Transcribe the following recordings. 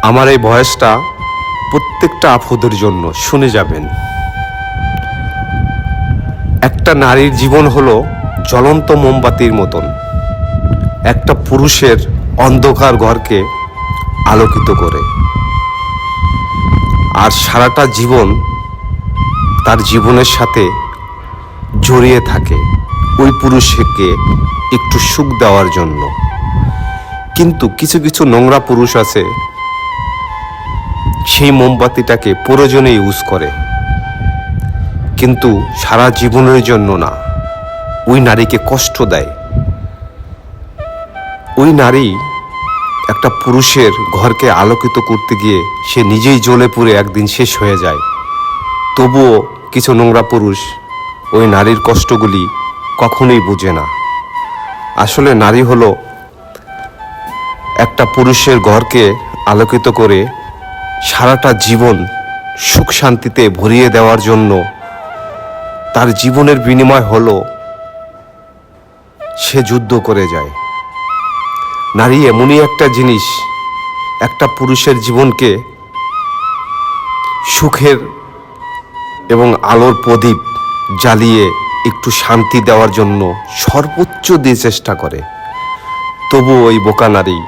আমার এই ভয়েসটা প্রত্যেকটা আপুদের জন্য শুনে যাবেন। একটা নারীর জীবন হলো জ্বলন্ত মোমবাতির মতন, একটা পুরুষের অন্ধকার ঘরকে আলোকিত করে। আর সারাটা জীবন তার জীবনের সাথে জড়িয়ে থাকে ওই পুরুষকে একটু সুখ দেওয়ার জন্য। কিন্তু কিছু কিছু নোংরা পুরুষ আছে, সেই মোমবাতিটাকে প্রয়োজনে ইউজ করে, কিন্তু সারা জীবনের জন্য না, ওই নারীকে কষ্ট দেয়। ওই নারী একটা পুরুষের ঘরকে আলোকিত করতে গিয়ে সে নিজেই জ্বলে পুড়ে একদিন শেষ হয়ে যায়। তবুও কিছু নোংরা পুরুষ ওই নারীর কষ্টগুলি কখনোই বোঝে না। আসলে নারী হলো একটা পুরুষের ঘরকে আলোকিত করে সারাটা জীবন সুখ শান্তিতে ভরিয়ে দেওয়ার জন্য। তার জীবনের বিনিময় হলো সে যুদ্ধ করে যায়। নারী এমনই একটা জিনিস, একটা পুরুষের জীবনকে সুখের এবং আলোর প্রদীপ জ্বালিয়ে একটু শান্তি দেওয়ার জন্য সর্বোচ্চ দিয়ে চেষ্টা করে। তবু ওই বোকা নারী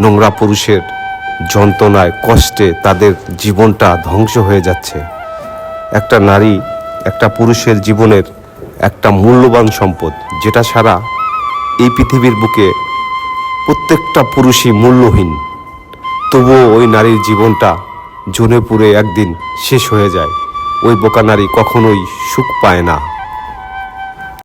নোংরা পুরুষের যন্ত্রণায় কষ্টে তাদের জীবনটা ধ্বংস হয়ে যাচ্ছে। একটা নারী একটা পুরুষের জীবনের একটা মূল্যবান সম্পদ, যেটা ছাড়া এই পৃথিবীর বুকে প্রত্যেকটা পুরুষই মূল্যহীন। তবুও ওই নারীর জীবনটা জ্বলে পুড়ে একদিন শেষ হয়ে যায়। ওই বোকা নারী কখনোই সুখ পায় না।